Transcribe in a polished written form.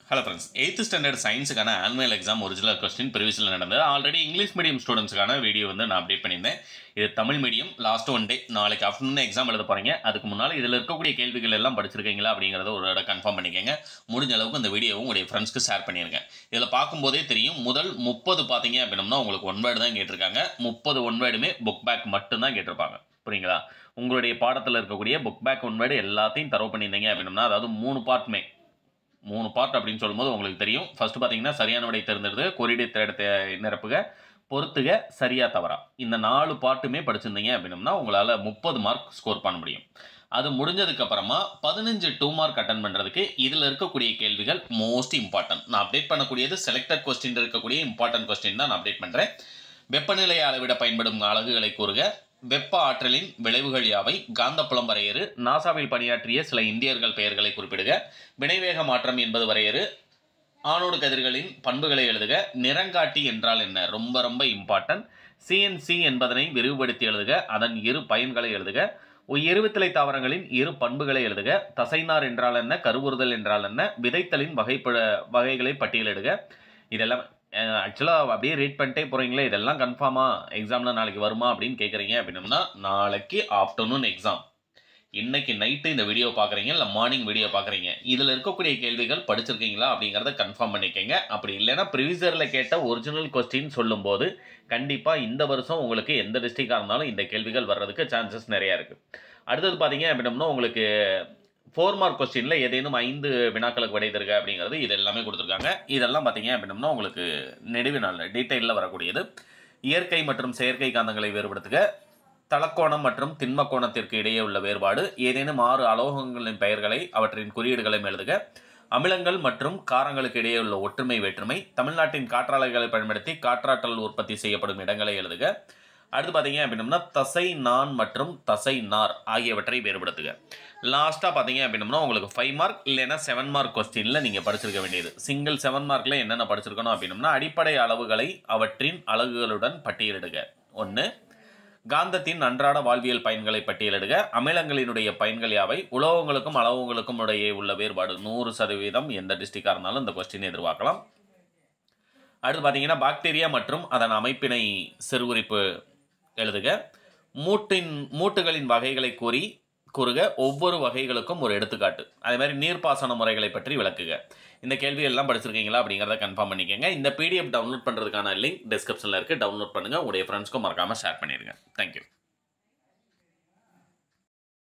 Hello friends, 8th standard science-க்கான annual exam original question previously நடந்தது. Already English medium ஸ்டூடெண்ட்ஸ்க்கான video வந்து நான் update பண்ணியிருந்தேன். இது Tamil medium last one day நாளைக்கு ஆஃப்டர்நூன் எக்ஸாம் எழுத போறீங்க. அதுக்கு முன்னால் இதில் இருக்கக்கூடிய கேள்விகள் எல்லாம் படிச்சிருக்கீங்களா அப்படிங்கிறத ஒரு தடவை கன்ஃபார்ம் பண்ணிக்கங்க. முடிஞ்ச அளவுக்கு இந்த வீடியோவும் உங்களுடைய ஃப்ரெண்ட்ஸ்க்கு ஷேர் பண்ணிருங்க. இதில் பார்க்கும்போதே தெரியும் முதல் 30 பார்த்தீங்க அப்படின்னா உங்களுக்கு ஒன் வேர்டு தான் கேட்டிருக்காங்க. 30 ஒன் வேர்டுமே புக் பேக் மட்டும்தான் கேட்டிருப்பாங்க. புரியுங்களா? உங்களுடைய பாடத்தில் இருக்கக்கூடிய புக் பேக் ஒன் வேர்டு எல்லாத்தையும் தரவு பண்ணியிருந்தீங்க அப்படின்னா அதாவது 3 பார்ட் அப்படின்னு சொல்லும்போது உங்களுக்கு தெரியும். ஃபர்ஸ்ட் பார்த்தீங்கன்னா சரியான விடை தேர்ந்தெடுத்து குறியீடு தேடத்தை நிரப்புக பொறுத்துக சரியா தவறா இந்த 4 பார்ட்டுமே படிச்சிருந்தீங்க அப்படின்னா உங்களால் 30 மார்க் ஸ்கோர் பண்ண முடியும். அது முடிஞ்சதுக்கு அப்புறமா 15 2 மார்க் அட்டன் பண்ணுறதுக்கு இதில் இருக்கக்கூடிய கேள்விகள் மோஸ்ட் இம்பார்ட்டன்ட். நான் அப்டேட் பண்ணக்கூடியது செலக்டட் கொஸ்டின் இருக்கக்கூடிய இம்பார்ட்டன்ட் கொஸ்டின் தான் நான் அப்டேட் பண்ணுறேன். வெப்பநிலையை அளவிட பயன்படும் அலகுகளை கூறுக, வெப்ப ஆற்றலின் விளைவுகள் யாவை, காந்தப்புலம் வரையறு, நாசாவில் பணியாற்றிய சில இந்தியர்கள் பெயர்களை குறிப்பிடுக, வினைவேக மாற்றம் என்பது வரையறு, ஆணோடு கதிர்களின் பண்புகளை எழுதுக, நிறங்காட்டி என்றால் என்ன ரொம்ப ரொம்ப இம்பார்ட்டன்ட், சிஎன்சி என்பதனை விரிவுபடுத்தி எழுதுக, அதன் இரு பயன்களை எழுதுக, எருவுத்திலை தாவரங்களின் இரு பண்புகளை எழுதுக, தசைநார் என்றால் என்ன, கருவுறுதல் என்றால் என்ன, விதைத்தலின் வகைகளை பட்டியலிடுக. இதெல்லாம் ஆக்சுவலாக அப்படியே ரீட் பண்ணிட்டே போகிறீங்களே, இதெல்லாம் கன்ஃபார்மாக எக்ஸாமில் நாளைக்கு வருமா அப்படின்னு கேட்குறீங்க அப்படின்னா நாளைக்கு ஆஃப்டர்நூன் எக்ஸாம். இன்னைக்கு நைட்டு இந்த வீடியோ பார்க்குறீங்க இல்லை மார்னிங் வீடியோ பார்க்குறீங்க, இதில் இருக்கக்கூடிய கேள்விகள் படிச்சிருக்கீங்களா அப்படிங்கிறத கன்ஃபார்ம் பண்ணிக்கங்க. அப்படி இல்லைன்னா ப்ரிவிசரில் கேட்ட ஒரிஜினல் கொஸ்டின் சொல்லும்போது கண்டிப்பாக இந்த வருஷம் உங்களுக்கு எந்த டிஸ்ட்ரிக்டாக இருந்தாலும் இந்த கேள்விகள் வர்றதுக்கு சான்சஸ் நிறையா இருக்குது. அடுத்தது பார்த்தீங்க அப்படின்னா உங்களுக்கு 4 மார்க் கொஸ்டினில் ஏதேனும் 5 வினாக்களுக்கு விடை தருக அப்படிங்கிறது இது எல்லாமே கொடுத்துருக்காங்க. இதெல்லாம் பார்த்தீங்க அப்படின்னா உங்களுக்கு நெடுவினால் டீட்டெயிலில் வரக்கூடியது. இயற்கை மற்றும் செயற்கை காந்தங்களை வேறுபடுத்துக, தலக்கோணம் மற்றும் திண்மக்கோணத்திற்கு இடையே உள்ள வேறுபாடு, ஏதேனும் 6 அலோகங்களின் பெயர்களை அவற்றின் குறியீடுகளையும் எழுதுக, அமிலங்கள் மற்றும் காரங்களுக்கு இடையே உள்ள ஒற்றுமை வேற்றுமை, தமிழ்நாட்டின் காற்றாலைகளை பயன்படுத்தி காற்றாற்றல் உற்பத்தி செய்யப்படும் இடங்களை எழுதுக. அடுத்து பார்த்தீங்க அப்படின்னா தசை நான் மற்றும் தசை நார் ஆகியவற்றை வேறுபடுத்துக. லாஸ்ட்டாக பார்த்தீங்க அப்படின்னா உங்களுக்கு 5 மார்க் இல்லைன்னா 7 மார்க் கொஸ்டினில் நீங்கள் படிச்சிருக்க வேண்டியது சிங்கிள் 7 மார்க்கில் என்னென்ன படிச்சிருக்கணும் அப்படின்னா அடிப்படை அளவுகளை அவற்றின் அலகுகளுடன் பட்டியலிடுக. 1. காந்தத்தின் அன்றாட வாழ்வியல் பயன்களை பட்டியலிடுக. அமிலங்களினுடைய பயன்கள் யாவை, உலோகங்களுக்கும் அலோகங்களுக்கும் இடையே உள்ள வேறுபாடு 100% எந்த டிஸ்ட்ரிக்டாக இருந்தாலும் இந்த கொஸ்டின் எதிர்பார்க்கலாம். அடுத்து பார்த்தீங்கன்னா பாக்டீரியா மற்றும் அதன் அமைப்பினை சிறுகுறிப்பு எழுதுக. மூட்டுகளின் வகைகளை கூறுக, ஒவ்வொரு வகைகளுக்கும் ஒரு எடுத்துக்காட்டு. அதே மாதிரி நீர்ப்பாசன முறைகளை பற்றி விளக்குக. இந்த கேள்வி எல்லாம் படிச்சிருக்கீங்களா அப்படிங்கிறத கன்ஃபார்ம் பண்ணிக்கோங்க. இந்த PDF டவுன்லோட் பண்ணுறதுக்கான லிங்க் டிஸ்கிரிப்ஷனில் இருக்குது. டவுன்லோட் பண்ணுங்கள். உங்களுடைய ஃப்ரெண்ட்ஸ்க்கும் மறக்காமல் ஷேர் பண்ணிடுங்க. தேங்க்யூ.